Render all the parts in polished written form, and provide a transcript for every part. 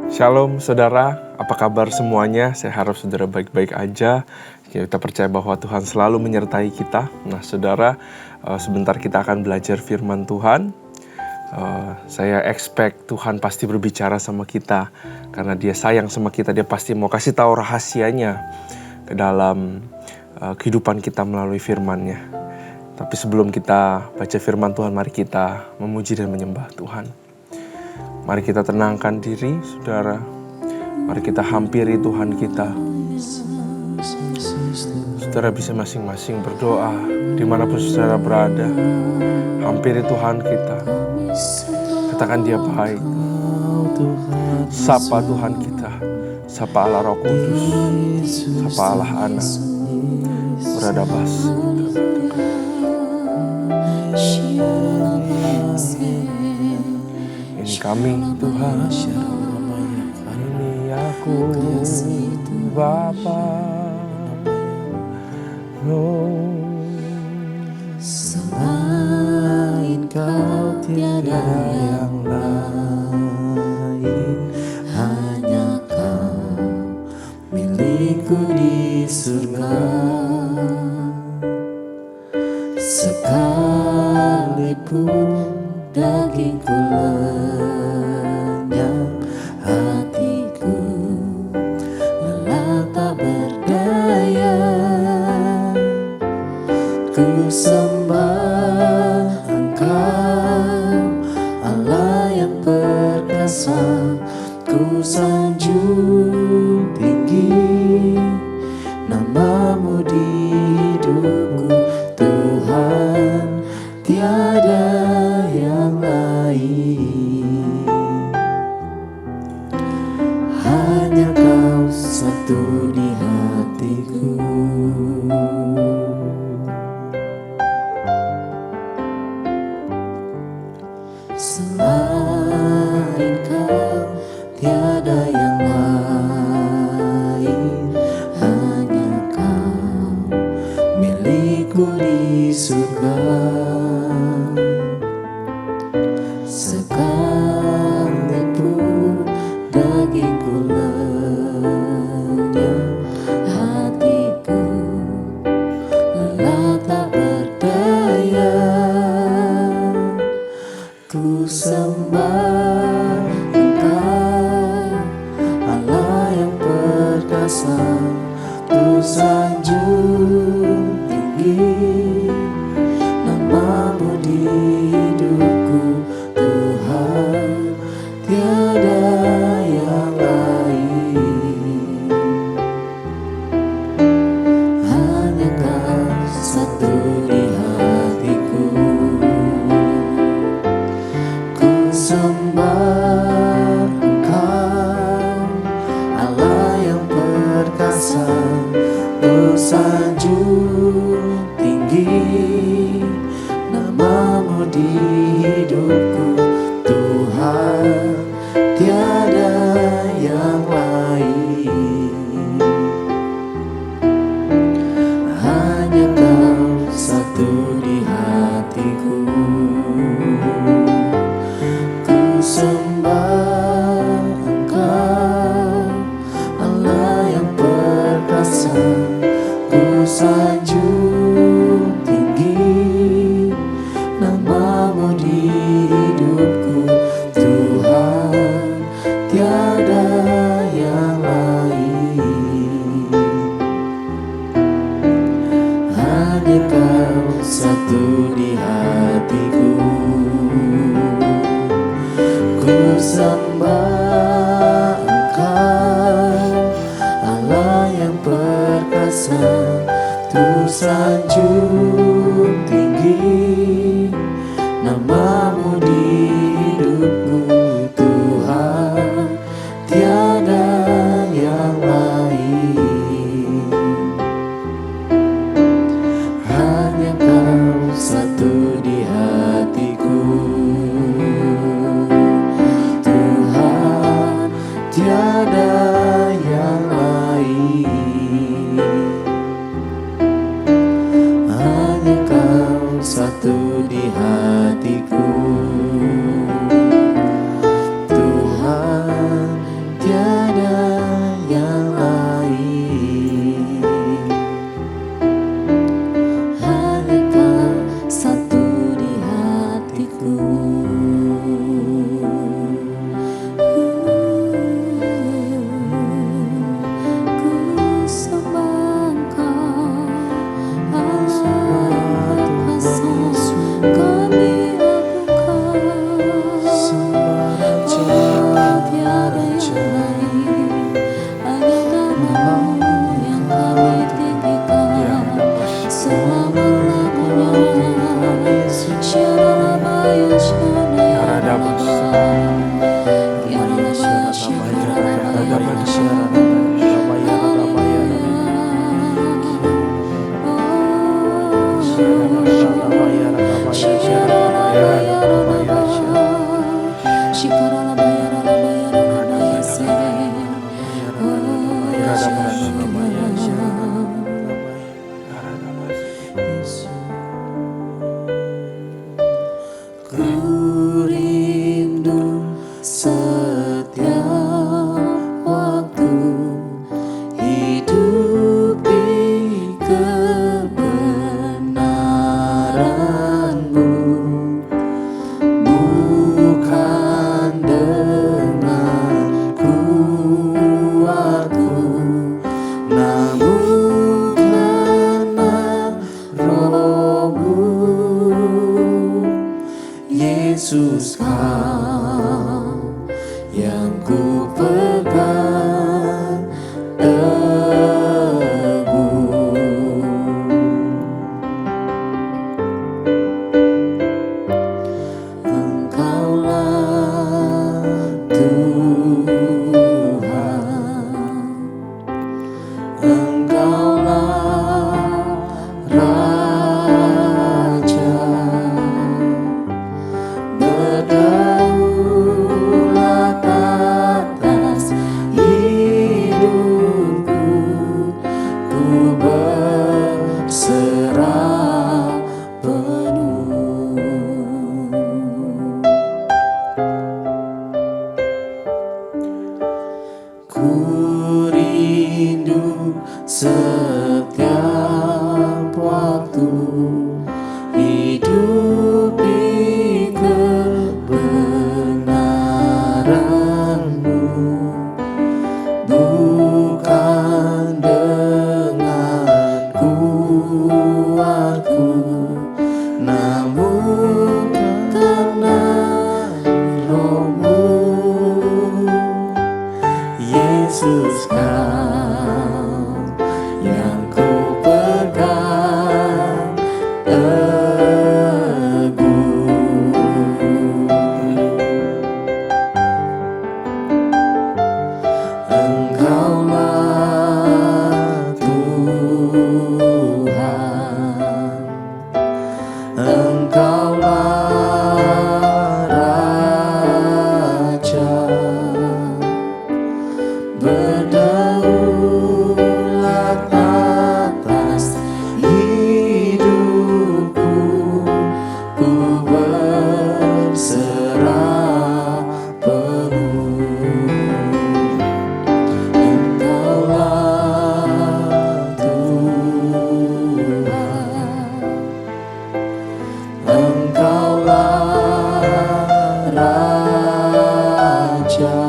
Shalom saudara, apa kabar semuanya? Saya harap saudara baik-baik aja. Kita percaya bahwa Tuhan selalu menyertai kita. Nah saudara, sebentar kita akan belajar firman Tuhan. Saya expect Tuhan pasti berbicara sama kita. Karena dia sayang sama kita, dia pasti mau kasih tahu rahasianya ke dalam kehidupan kita melalui firman-Nya. Tapi sebelum kita baca firman Tuhan, mari kita memuji dan menyembah Tuhan. Mari kita tenangkan diri, saudara. Mari kita hampiri Tuhan kita. Saudara bisa masing-masing berdoa dimanapun saudara berada. Hampiri Tuhan kita. Katakan dia baik. Sapa Tuhan kita. Sapa Allah Roh Kudus. Sapa Allah Anak. Beradabas. Ini kami Tuhan, ini aku Bapa. Selain Kau tiada yang lain, hanya Kau milikku di surga. Sekalipun dagingku lenyap, hatiku lelah tak berdaya. Ku sembah Engkau, Allah yang perkasa. Ku sanjung tinggi nama-Mu di hidupku, Tuhan, tiada yang lain. Hanya Kau satu di hatiku. Selain Kau tiada yang lain, hanya Kau milikku di surga. Sekalipun dagingku lenyap, hatiku lelah tak berdaya. Ku sembah Engkau, Allah yang perkasa. Ku sanjung tinggi nama-Mu di hidupku, Tuhan, tiada yang lain. Hanya Kau satu di hatiku. Ku sembah Engkau, Allah yang perkasa. Ku sanjung tinggi nama-Mu di hidupku, Tuhan, tiada yang lain. Hanya Kau satu di hatiku. Ku sembah Engkau, Allah yang perkasa. Ku sanjung tinggi nama-Mu di hidupku, Tuhan, tiada yang lain. Hanya Kau satu di hatiku. Ku sembah Engkau, Allah yang perkasa. Ku sanjung tinggi nama-Mu di hidupku, Tuhan, tiada yang lain. Hanya Kau satu di hatiku, Tuhan. Ku rindu setiap waktu hidup di kebenaran-Mu, bukan dengan kuatku, namun karena Roh-Mu. Yesus, Kau yang ku pegang teguh. Engkaulah Tuhan, Engkaulah Raja, berdaulat atas hidupku, ku berserah penuh. Ku rindu setiap waktu hidup di kebenaran-Mu, bukan dengan kuatku, namun karena Roh-Mu. Yesus, Kau yang ku pegang teguh. Engkaulah Tuhan, Engkaulah Raja, berdaulat atas hidupku, ku berserah penuh. Engkaulah Tuhan, Engkaulah Raja,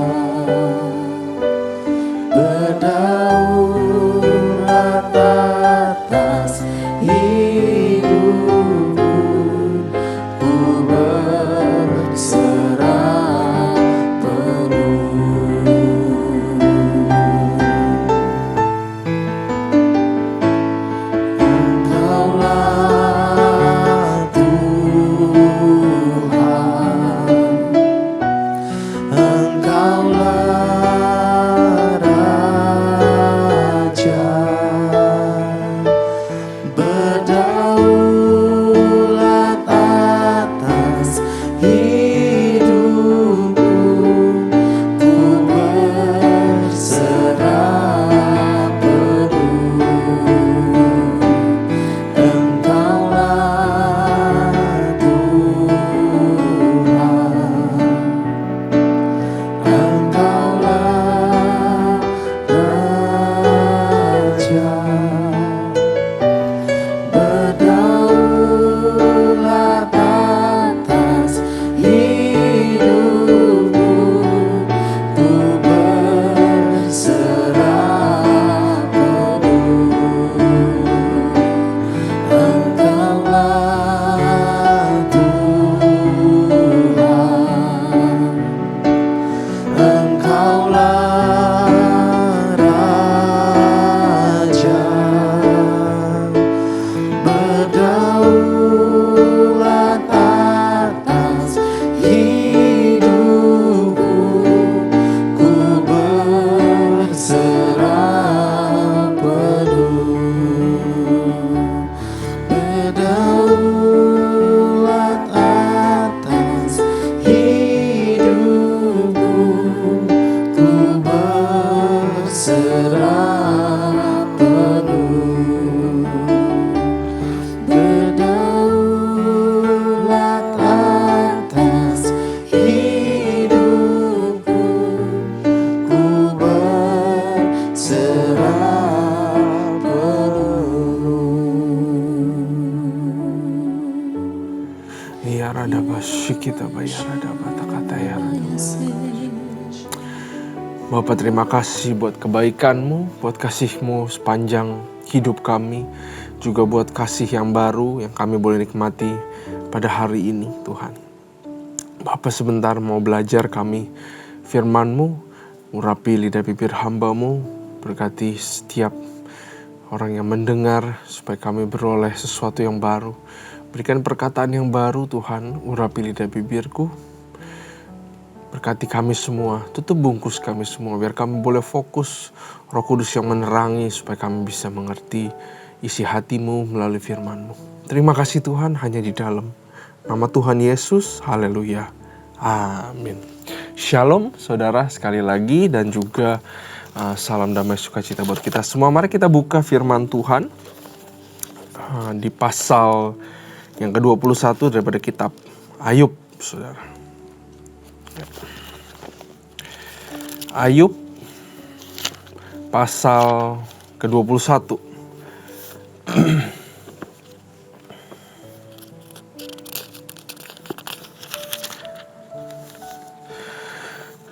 berdaulat atas hidupku, ku berserah penuh. Engkaulah Tuhan, Engkaulah Raja, berdaulat atas hidupku, ku berserah penuh. Engkaulah Tuhan, Engkaulah Bapak, terima kasih buat kebaikan-Mu, buat kasih-Mu sepanjang hidup kami, juga buat kasih yang baru yang kami boleh nikmati pada hari ini, Tuhan. Bapak, sebentar mau belajar kami firman-Mu, urapi lidah bibir hamba-Mu, berkati setiap orang yang mendengar supaya kami beroleh sesuatu yang baru. Berikan perkataan yang baru, Tuhan, urapi lidah bibirku. Berkati kami semua, tutup bungkus kami semua, biar kami boleh fokus Roh Kudus yang menerangi supaya kami bisa mengerti isi hati-Mu melalui firman-Mu. Terima kasih Tuhan, hanya di dalam nama Tuhan Yesus, haleluya, amin. Shalom saudara sekali lagi, dan juga salam damai sukacita buat kita semua. Mari kita buka firman Tuhan di pasal yang ke-21 daripada kitab Ayub, saudara. Ayub pasal ke-21.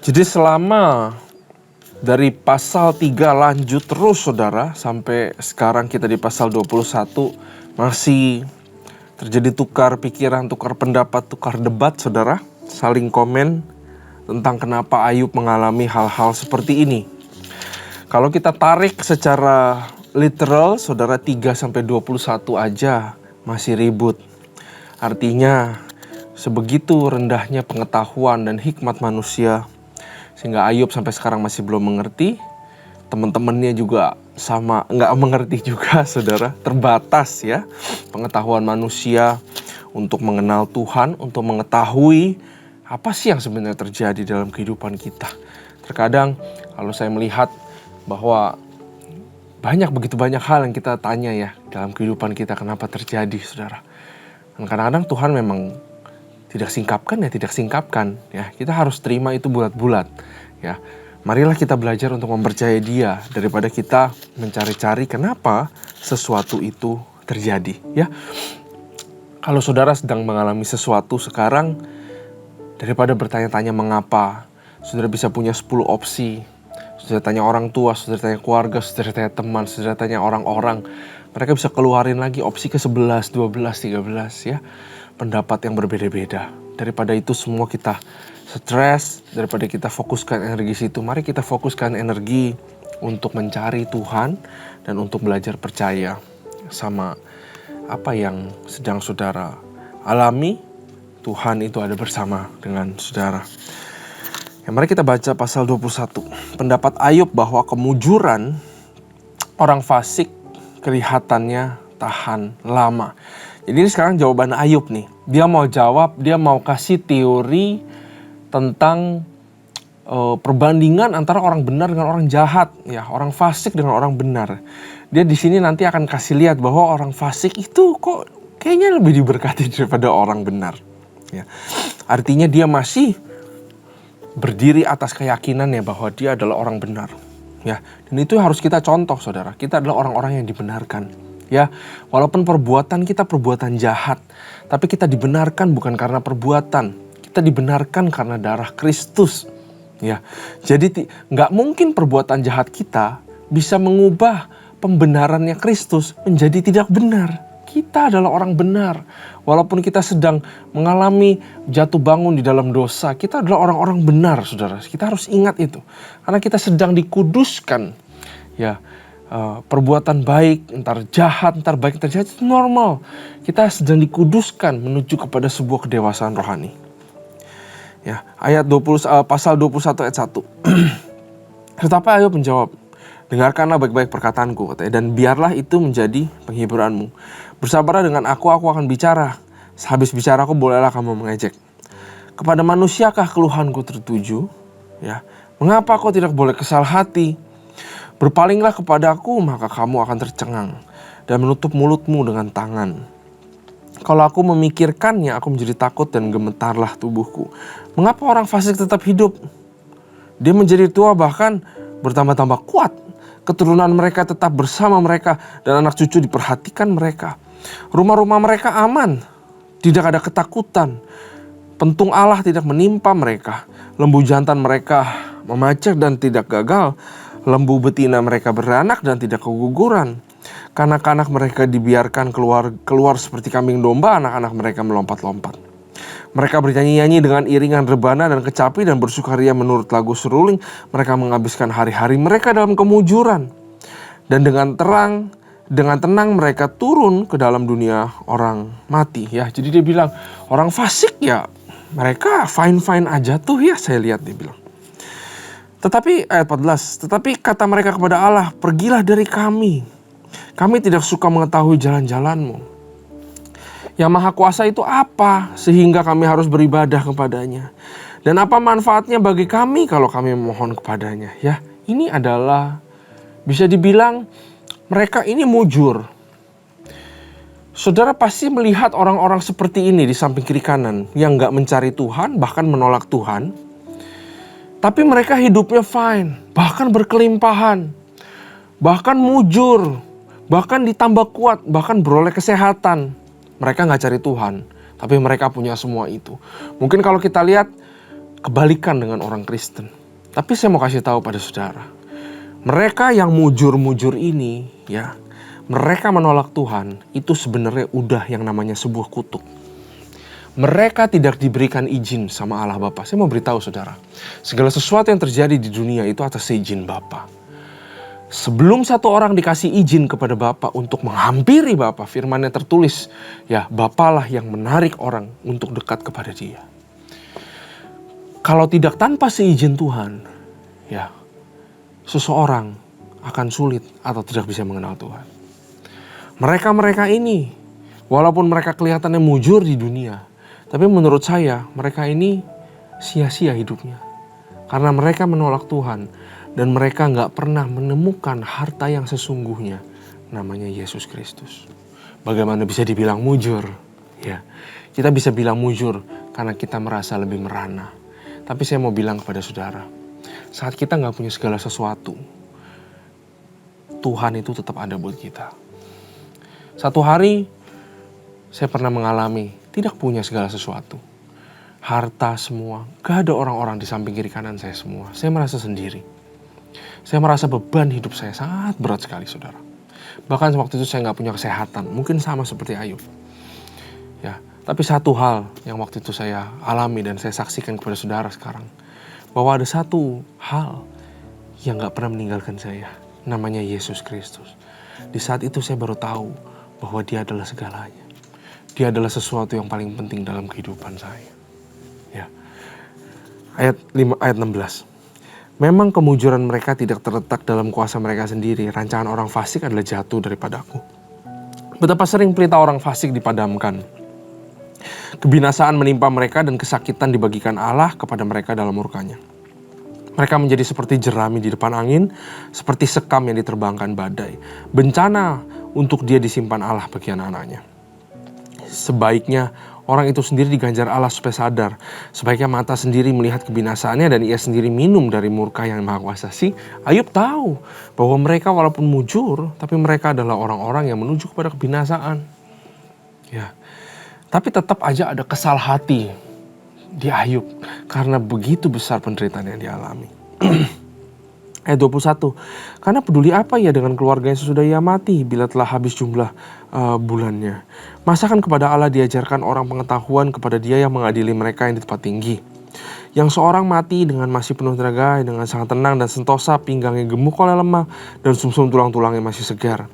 Jadi selama dari pasal 3 lanjut terus saudara, sampai sekarang kita di pasal 21 masih terjadi tukar pikiran, tukar pendapat, tukar debat saudara, saling komen tentang kenapa Ayub mengalami hal-hal seperti ini. Kalau kita tarik secara literal, saudara, 3-21 aja masih ribut. Artinya sebegitu rendahnya pengetahuan dan hikmat manusia, sehingga Ayub sampai sekarang masih belum mengerti. Teman-temannya juga sama, nggak mengerti juga saudara. Terbatas ya pengetahuan manusia untuk mengenal Tuhan, untuk mengetahui apa sih yang sebenarnya terjadi dalam kehidupan kita. Terkadang kalau saya melihat bahwa begitu banyak hal yang kita tanya ya dalam kehidupan kita, kenapa terjadi saudara. Dan kadang-kadang Tuhan memang tidak singkapkan ya. Kita harus terima itu bulat-bulat ya. Marilah kita belajar untuk mempercayai Dia daripada kita mencari-cari kenapa sesuatu itu terjadi ya. Kalau saudara sedang mengalami sesuatu sekarang, daripada bertanya-tanya mengapa, saudara bisa punya 10 opsi. Saudara tanya orang tua, saudara tanya keluarga, saudara tanya teman, saudara tanya orang-orang. Mereka bisa keluarin lagi opsi ke-11, 12, 13 ya. Pendapat yang berbeda-beda. Daripada itu semua kita stres, daripada kita fokuskan energi situ, mari kita fokuskan energi untuk mencari Tuhan dan untuk belajar percaya sama apa yang sedang saudara alami. Tuhan itu ada bersama dengan saudara. Ya, mari kita baca pasal 21. Pendapat Ayub bahwa kemujuran orang fasik kelihatannya tahan lama. Jadi ini sekarang jawaban Ayub nih. Dia mau jawab, dia mau kasih teori tentang perbandingan antara orang benar dengan orang jahat, ya, orang fasik dengan orang benar. Dia di sini nanti akan kasih lihat bahwa orang fasik itu kok kayaknya lebih diberkati daripada orang benar. Ya. Artinya dia masih berdiri atas keyakinannya bahwa dia adalah orang benar. Ya. Dan itu harus kita contoh saudara. Kita adalah orang-orang yang dibenarkan. Ya. Walaupun perbuatan kita perbuatan jahat, tapi kita dibenarkan bukan karena perbuatan. Kita dibenarkan karena darah Kristus. Ya. Jadi nggak mungkin perbuatan jahat kita bisa mengubah pembenarannya Kristus menjadi tidak benar. Kita adalah orang benar. Walaupun kita sedang mengalami jatuh bangun di dalam dosa, kita adalah orang-orang benar, saudara. Kita harus ingat itu. Karena kita sedang dikuduskan. Ya, perbuatan baik, entar jahat, entar baik, entar jahat, itu normal. Kita sedang dikuduskan menuju kepada sebuah kedewasaan rohani. Ya, pasal 21 ayat 1. Tetapi Ayub menjawab, dengarkanlah baik-baik perkataanku, katanya, dan biarlah itu menjadi penghiburanmu. Bersabarlah dengan aku akan bicara. Sehabis bicaraku bolehlah kamu mengejek. Kepada manusiakah keluhanku tertuju? Ya, mengapa kau tidak boleh kesal hati? Berpalinglah kepadaku, maka kamu akan tercengang, dan menutup mulutmu dengan tangan. Kalau aku memikirkannya, aku menjadi takut dan gemetarlah tubuhku. Mengapa orang fasik tetap hidup? Dia menjadi tua bahkan bertambah-tambah kuat. Keturunan mereka tetap bersama mereka dan anak cucu diperhatikan mereka. Rumah-rumah mereka aman, tidak ada ketakutan. Pentung Allah tidak menimpa mereka, lembu jantan mereka memacak dan tidak gagal, lembu betina mereka beranak dan tidak keguguran. Kanak-kanak mereka dibiarkan keluar seperti kambing domba, anak-anak mereka melompat-lompat. Mereka bernyanyi-nyanyi dengan iringan rebana dan kecapi dan bersukaria menurut lagu seruling. Mereka menghabiskan hari-hari mereka dalam kemujuran. Dan dengan tenang mereka turun ke dalam dunia orang mati. Ya, jadi dia bilang orang fasik ya mereka fine-fine aja tuh ya, saya lihat dia bilang. Tetapi ayat 14, tetapi kata mereka kepada Allah, pergilah dari kami. Kami tidak suka mengetahui jalan-jalanmu. Yang Maha Kuasa itu apa sehingga kami harus beribadah kepadanya? Dan apa manfaatnya bagi kami kalau kami memohon kepadanya? Ya, ini adalah bisa dibilang mereka ini mujur. Saudara pasti melihat orang-orang seperti ini di samping kiri kanan yang gak mencari Tuhan, bahkan menolak Tuhan. Tapi mereka hidupnya fine, bahkan berkelimpahan, bahkan mujur, bahkan ditambah kuat, bahkan beroleh kesehatan. Mereka gak cari Tuhan, tapi mereka punya semua itu. Mungkin kalau kita lihat kebalikan dengan orang Kristen. Tapi saya mau kasih tahu pada saudara, mereka yang mujur-mujur ini ya, mereka menolak Tuhan, itu sebenarnya udah yang namanya sebuah kutuk. Mereka tidak diberikan izin sama Allah Bapa. Saya mau beritahu saudara, segala sesuatu yang terjadi di dunia itu atas izin Bapa. Sebelum satu orang dikasih izin kepada Bapa untuk menghampiri Bapa, firman-Nya tertulis, ya Bapalah yang menarik orang untuk dekat kepada Dia. Kalau tidak tanpa seizin Tuhan, ya seseorang akan sulit atau tidak bisa mengenal Tuhan. Mereka ini, walaupun mereka kelihatannya mujur di dunia, tapi menurut saya mereka ini sia-sia hidupnya. Karena mereka menolak Tuhan dan mereka gak pernah menemukan harta yang sesungguhnya, namanya Yesus Kristus. Bagaimana bisa dibilang mujur? Ya, kita bisa bilang mujur karena kita merasa lebih merana. Tapi saya mau bilang kepada saudara, saat kita gak punya segala sesuatu, Tuhan itu tetap ada buat kita. Satu hari saya pernah mengalami tidak punya segala sesuatu. Harta semua, gak ada orang-orang di samping kiri kanan saya semua. Saya merasa sendiri. Saya merasa beban hidup saya sangat berat sekali saudara. Bahkan waktu itu saya gak punya kesehatan, mungkin sama seperti Ayub. Ya, tapi satu hal yang waktu itu saya alami dan saya saksikan kepada saudara sekarang. Bahwa ada satu hal yang gak pernah meninggalkan saya, namanya Yesus Kristus. Di saat itu saya baru tahu bahwa Dia adalah segalanya. Dia adalah sesuatu yang paling penting dalam kehidupan saya. Ya. Ayat 16. Memang kemujuran mereka tidak terletak dalam kuasa mereka sendiri. Rancangan orang fasik adalah jatuh daripadaku. Betapa sering pelita orang fasik dipadamkan. Kebinasaan menimpa mereka dan kesakitan dibagikan Allah kepada mereka dalam murkanya. Mereka menjadi seperti jerami di depan angin, seperti sekam yang diterbangkan badai. Bencana untuk dia disimpan Allah bagi anak-anaknya. Sebaiknya orang itu sendiri diganjar Allah supaya sadar. Sebaiknya mata sendiri melihat kebinasaannya dan ia sendiri minum dari murka yang Maha Kuasa. Ayub tahu bahwa mereka walaupun mujur, tapi mereka adalah orang-orang yang menuju kepada kebinasaan. Ya, tapi tetap aja ada kesal hati di Ayub karena begitu besar penderitaan yang dialami. Ayat 21, karena peduli apa ia dengan keluarganya sesudah ia mati bila telah habis jumlah bulannya. Masakan kepada Allah diajarkan orang pengetahuan kepada Dia yang mengadili mereka yang di tempat tinggi. Yang seorang mati dengan masih penuh tenaga, dengan sangat tenang dan sentosa, pinggangnya gemuk oleh lemah dan sumsum tulang-tulangnya masih segar.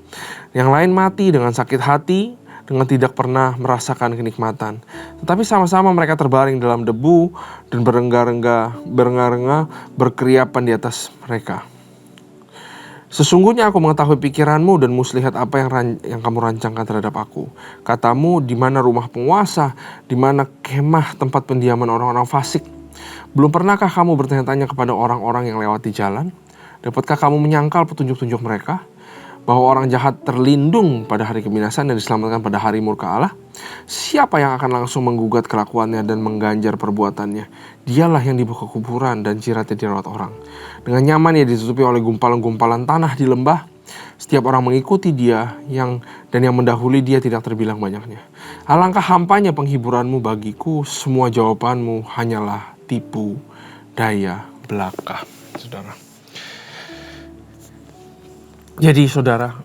Yang lain mati dengan sakit hati, dengan tidak pernah merasakan kenikmatan. Tetapi sama-sama mereka terbaring dalam debu dan berengah-rengah berkeriapan di atas mereka. Sesungguhnya aku mengetahui pikiranmu dan muslihat apa yang kamu rancangkan terhadap aku. Katamu, di mana rumah penguasa, di mana kemah tempat pendiaman orang-orang fasik. Belum pernahkah kamu bertanya-tanya kepada orang-orang yang lewat di jalan? Dapatkah kamu menyangkal petunjuk-petunjuk mereka? Bahwa orang jahat terlindung pada hari kebinasaan dan diselamatkan pada hari murka Allah? Siapa yang akan langsung menggugat kelakuannya dan mengganjar perbuatannya? Dialah yang dibawa ke kuburan dan jiratnya dirawat orang. Dengan nyaman ia ditutupi oleh gumpalan-gumpalan tanah di lembah. Setiap orang mengikuti dia dan yang mendahului dia tidak terbilang banyaknya. Alangkah hampanya penghiburanmu bagiku, semua jawabanmu hanyalah tipu daya belaka, saudara. Jadi saudara,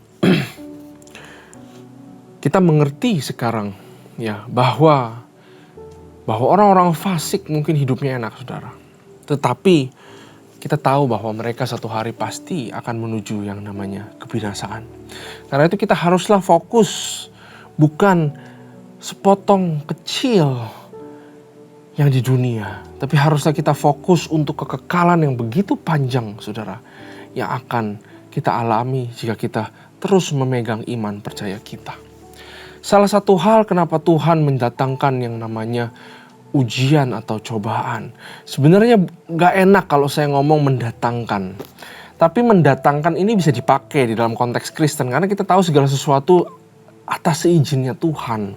kita mengerti sekarang ya bahwa orang-orang fasik mungkin hidupnya enak, saudara. Tetapi kita tahu bahwa mereka satu hari pasti akan menuju yang namanya kebinasaan. Karena itu kita haruslah fokus, bukan sepotong kecil yang di dunia, tapi haruslah kita fokus untuk kekekalan yang begitu panjang, saudara, yang akan kita alami jika kita terus memegang iman percaya kita. Salah satu hal kenapa Tuhan mendatangkan yang namanya ujian atau cobaan. Sebenarnya gak enak kalau saya ngomong mendatangkan. Tapi mendatangkan ini bisa dipakai di dalam konteks Kristen. Karena kita tahu segala sesuatu atas seizinnya Tuhan.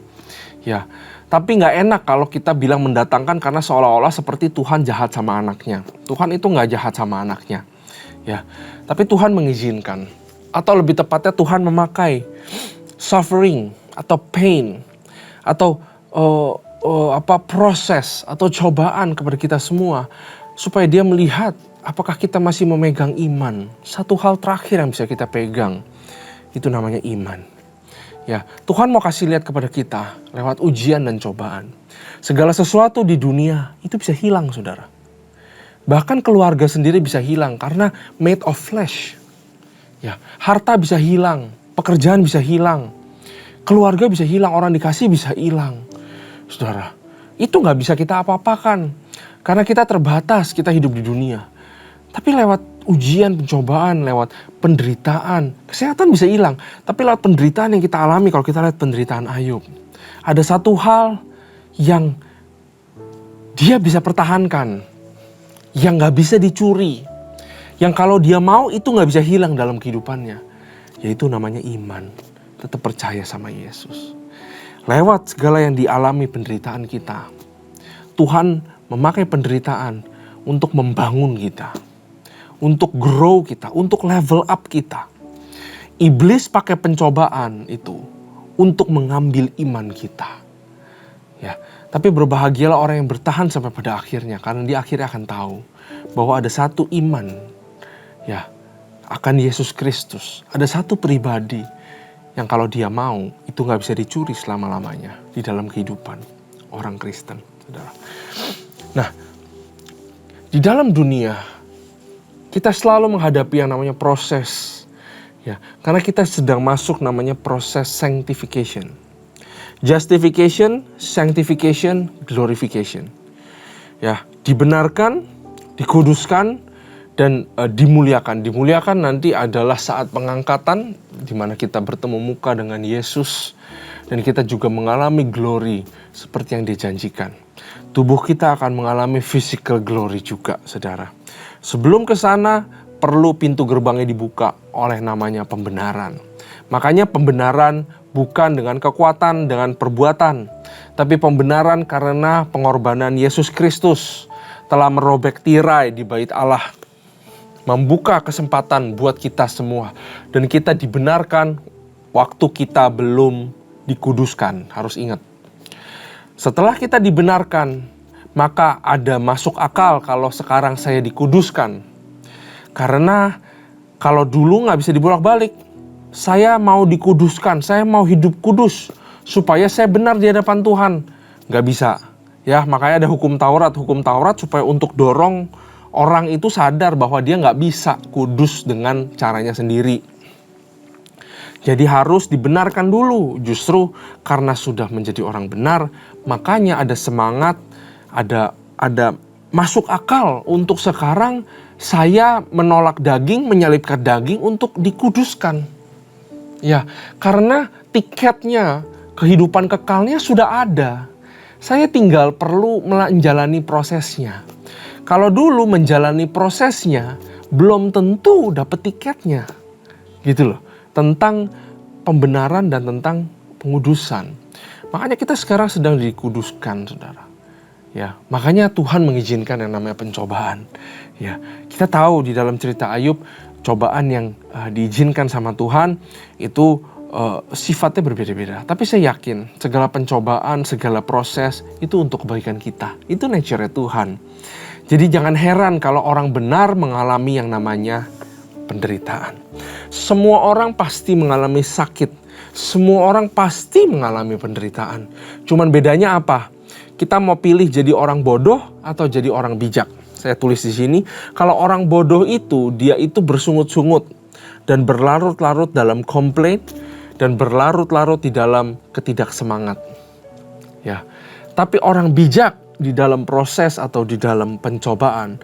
Ya, tapi gak enak kalau kita bilang mendatangkan karena seolah-olah seperti Tuhan jahat sama anaknya. Tuhan itu gak jahat sama anaknya. Ya, tapi Tuhan mengizinkan. Atau lebih tepatnya Tuhan memakai suffering atau pain atau proses atau cobaan kepada kita semua supaya dia melihat apakah kita masih memegang iman. Satu hal terakhir yang bisa kita pegang itu namanya iman. Ya, Tuhan mau kasih lihat kepada kita lewat ujian dan cobaan. Segala sesuatu di dunia itu bisa hilang, saudara. Bahkan keluarga sendiri bisa hilang karena made of flesh. Ya, harta bisa hilang, pekerjaan bisa hilang, keluarga bisa hilang, orang dikasih bisa hilang. Saudara, itu gak bisa kita apa-apakan. Karena kita terbatas, kita hidup di dunia. Tapi lewat ujian, pencobaan, lewat penderitaan, kesehatan bisa hilang. Tapi lewat penderitaan yang kita alami, kalau kita lihat penderitaan Ayub, ada satu hal yang dia bisa pertahankan, yang gak bisa dicuri, yang kalau dia mau itu gak bisa hilang dalam kehidupannya, yaitu namanya iman. Tetap percaya sama Yesus. Lewat segala yang dialami penderitaan kita, Tuhan memakai penderitaan untuk membangun kita, untuk grow kita, untuk level up kita. Iblis pakai pencobaan itu untuk mengambil iman kita. Ya, tapi berbahagialah orang yang bertahan sampai pada akhirnya, karena di akhirnya akan tahu bahwa ada satu iman, ya, akan Yesus Kristus. Ada satu pribadi yang kalau dia mau, itu gak bisa dicuri selama-lamanya di dalam kehidupan orang Kristen, saudara. Nah, di dalam dunia, kita selalu menghadapi yang namanya proses. Ya, karena kita sedang masuk namanya proses sanctification. Justification, sanctification, glorification. Ya, dibenarkan, dikuduskan, dan dimuliakan. Dimuliakan nanti adalah saat pengangkatan, di mana kita bertemu muka dengan Yesus, dan kita juga mengalami glory seperti yang dijanjikan. Tubuh kita akan mengalami physical glory juga, saudara. Sebelum ke sana, perlu pintu gerbangnya dibuka oleh namanya pembenaran. Makanya pembenaran bukan dengan kekuatan, dengan perbuatan, tapi pembenaran karena pengorbanan Yesus Kristus telah merobek tirai di bait Allah, membuka kesempatan buat kita semua. Dan kita dibenarkan waktu kita belum dikuduskan. Harus ingat. Setelah kita dibenarkan, maka ada masuk akal kalau sekarang saya dikuduskan. Karena kalau dulu gak bisa dibolak-balik. Saya mau dikuduskan, saya mau hidup kudus supaya saya benar di hadapan Tuhan. Gak bisa. Ya, makanya ada hukum Taurat supaya untuk dorong orang itu sadar bahwa dia gak bisa kudus dengan caranya sendiri. Jadi harus dibenarkan dulu. Justru karena sudah menjadi orang benar, makanya ada semangat, ada masuk akal untuk sekarang saya menolak daging, menyelipkan daging untuk dikuduskan. Ya, karena tiketnya, kehidupan kekalnya sudah ada. Saya tinggal perlu menjalani prosesnya. Kalau dulu menjalani prosesnya, belum tentu dapat tiketnya. Gitu loh. Tentang pembenaran dan tentang pengudusan. Makanya kita sekarang sedang dikuduskan, saudara. Ya, makanya Tuhan mengizinkan yang namanya pencobaan. Ya, kita tahu di dalam cerita Ayub, cobaan yang diizinkan sama Tuhan itu sifatnya berbeda-beda. Tapi saya yakin segala pencobaan, segala proses itu untuk kebaikan kita. Itu nature Tuhan. Jadi jangan heran kalau orang benar mengalami yang namanya penderitaan. Semua orang pasti mengalami sakit. Semua orang pasti mengalami penderitaan. Cuman bedanya apa? Kita mau pilih jadi orang bodoh atau jadi orang bijak. Saya tulis di sini, kalau orang bodoh itu dia itu bersungut-sungut dan berlarut-larut dalam komplain dan berlarut-larut di dalam ketidaksemangat. Ya. Tapi orang bijak di dalam proses atau di dalam pencobaan,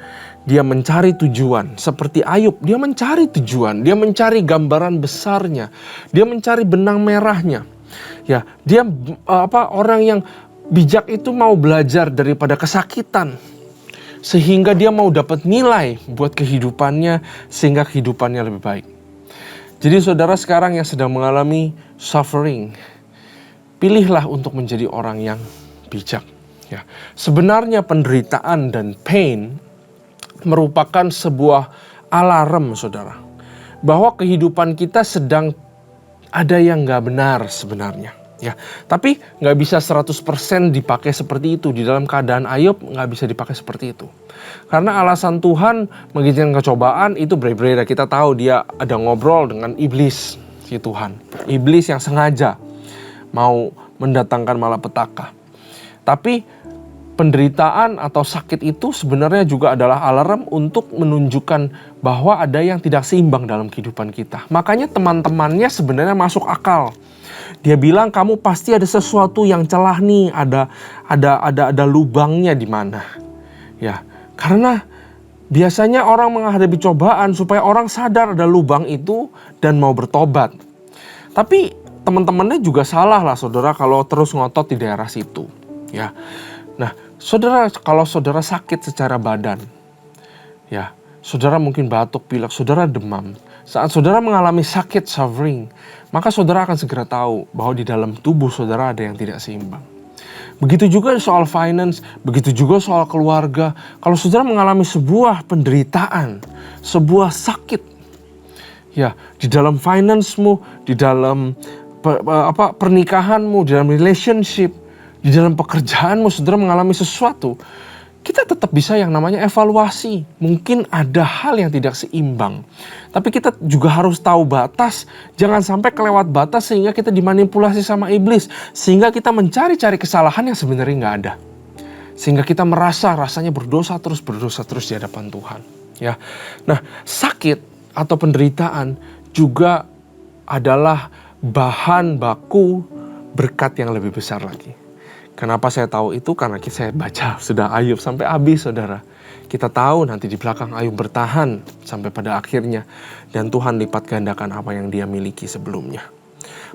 dia mencari tujuan. Seperti Ayub, dia mencari tujuan, dia mencari gambaran besarnya, dia mencari benang merahnya. Ya, dia orang yang bijak itu mau belajar daripada kesakitan, sehingga dia mau dapat nilai buat kehidupannya, sehingga kehidupannya lebih baik. Jadi saudara sekarang yang sedang mengalami suffering, pilihlah untuk menjadi orang yang bijak. Ya, sebenarnya penderitaan dan pain merupakan sebuah alarm saudara, bahwa kehidupan kita sedang ada yang gak benar sebenarnya. Ya, tapi gak bisa 100% dipakai seperti itu. Di dalam keadaan Ayub gak bisa dipakai seperti itu. Karena alasan Tuhan mengizinkan kecobaan itu berbeda. Kita tahu dia ada ngobrol dengan iblis, si Tuhan. Iblis yang sengaja mau mendatangkan malapetaka. Tapi penderitaan atau sakit itu sebenarnya juga adalah alarm untuk menunjukkan bahwa ada yang tidak seimbang dalam kehidupan kita. Makanya teman-temannya sebenarnya masuk akal. Dia bilang kamu pasti ada sesuatu yang celah nih, ada lubangnya di mana. Ya, karena biasanya orang menghadapi cobaan supaya orang sadar ada lubang itu dan mau bertobat. Tapi teman-temannya juga salah lah saudara kalau terus ngotot di daerah situ. Ya. Nah, saudara, kalau saudara sakit secara badan, ya, saudara mungkin batuk, pilek, saudara demam. Saat saudara mengalami sakit suffering, maka saudara akan segera tahu bahwa di dalam tubuh saudara ada yang tidak seimbang. Begitu juga soal finance, begitu juga soal keluarga. Kalau saudara mengalami sebuah penderitaan, sebuah sakit, ya, di dalam finance-mu, di dalam pernikahanmu, di dalam relationship, di dalam pekerjaanmu saudara mengalami sesuatu, kita tetap bisa yang namanya evaluasi. Mungkin ada hal yang tidak seimbang. Tapi kita juga harus tahu batas. Jangan sampai kelewat batas sehingga kita dimanipulasi sama iblis. Sehingga kita mencari-cari kesalahan yang sebenarnya nggak ada. Sehingga kita rasanya berdosa terus di hadapan Tuhan. Ya. Nah, sakit atau penderitaan juga adalah bahan baku berkat yang lebih besar lagi. Kenapa saya tahu itu? Karena saya baca sudah Ayub sampai habis saudara. Kita tahu nanti di belakang Ayub bertahan sampai pada akhirnya. Dan Tuhan lipat gandakan apa yang dia miliki sebelumnya.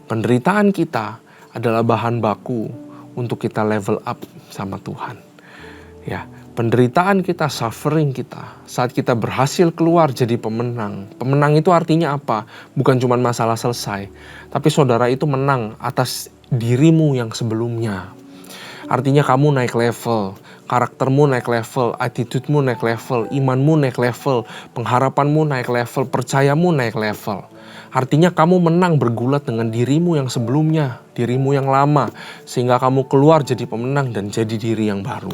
Penderitaan kita adalah bahan baku untuk kita level up sama Tuhan. Ya, penderitaan kita, suffering kita, saat kita berhasil keluar jadi pemenang. Pemenang itu artinya apa? Bukan cuma masalah selesai. Tapi saudara itu menang atas dirimu yang sebelumnya. Artinya kamu naik level, karaktermu naik level, attitude-mu naik level, imanmu naik level, pengharapanmu naik level, percayamu naik level. Artinya kamu menang bergulat dengan dirimu yang sebelumnya, dirimu yang lama, sehingga kamu keluar jadi pemenang dan jadi diri yang baru.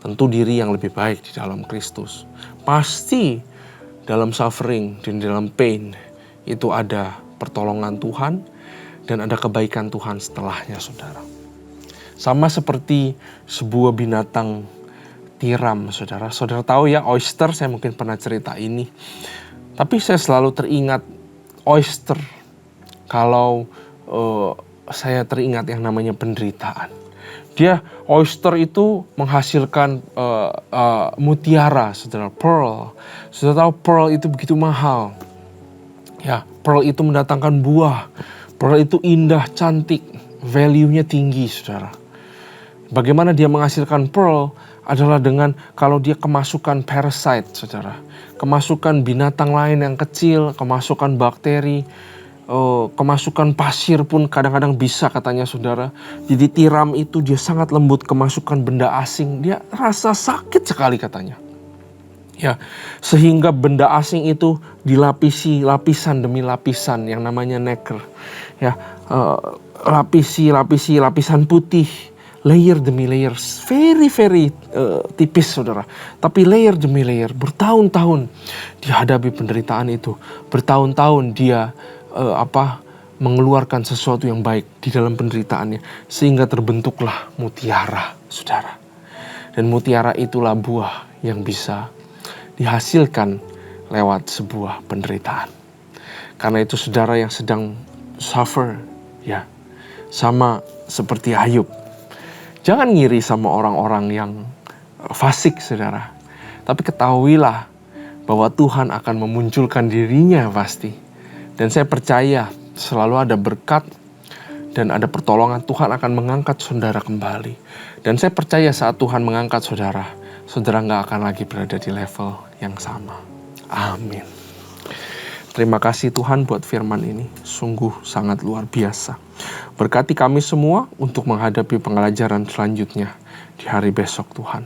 Tentu diri yang lebih baik di dalam Kristus. Pasti dalam suffering dan dalam pain itu ada pertolongan Tuhan dan ada kebaikan Tuhan setelahnya saudara. Sama seperti sebuah binatang tiram, saudara. Saudara tahu ya, oyster, saya mungkin pernah cerita ini. Tapi saya selalu teringat oyster kalau saya teringat yang namanya penderitaan. Oyster itu menghasilkan mutiara, saudara, pearl. Saudara tahu pearl itu begitu mahal. Ya, pearl itu mendatangkan buah. Pearl itu indah, cantik, value-nya tinggi, saudara. Bagaimana dia menghasilkan pearl adalah dengan kalau dia kemasukan parasite, saudara. Kemasukan binatang lain yang kecil, kemasukan bakteri, kemasukan pasir pun kadang-kadang bisa katanya saudara. Jadi tiram itu dia sangat lembut, kemasukan benda asing, dia rasa sakit sekali katanya. Ya, sehingga benda asing itu dilapisi lapisan demi lapisan yang namanya nacre. Ya, lapisi lapisan putih, layer demi layer, very tipis saudara. Tapi layer demi layer, bertahun-tahun dihadapi penderitaan itu, bertahun-tahun dia mengeluarkan sesuatu yang baik di dalam penderitaannya, sehingga terbentuklah mutiara, saudara. Dan mutiara itulah buah yang bisa dihasilkan lewat sebuah penderitaan. Karena itu saudara yang sedang suffer, ya, sama seperti Ayub, jangan ngiri sama orang-orang yang fasik, saudara. Tapi ketahuilah bahwa Tuhan akan memunculkan dirinya pasti. Dan saya percaya selalu ada berkat dan ada pertolongan. Tuhan akan mengangkat saudara kembali. Dan saya percaya saat Tuhan mengangkat saudara, saudara gak akan lagi berada di level yang sama. Amin. Terima kasih Tuhan buat firman ini. Sungguh sangat luar biasa. Berkati kami semua untuk menghadapi pembelajaran selanjutnya di hari besok Tuhan.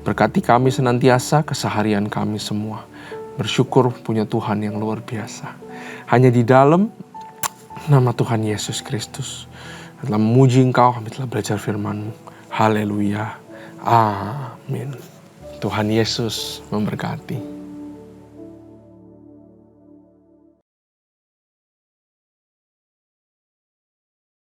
Berkati kami senantiasa keseharian kami semua. Bersyukur punya Tuhan yang luar biasa. Hanya di dalam nama Tuhan Yesus Kristus. Dalam memuji Engkau kami telah belajar firman-Mu. Haleluya. Amin. Tuhan Yesus memberkati.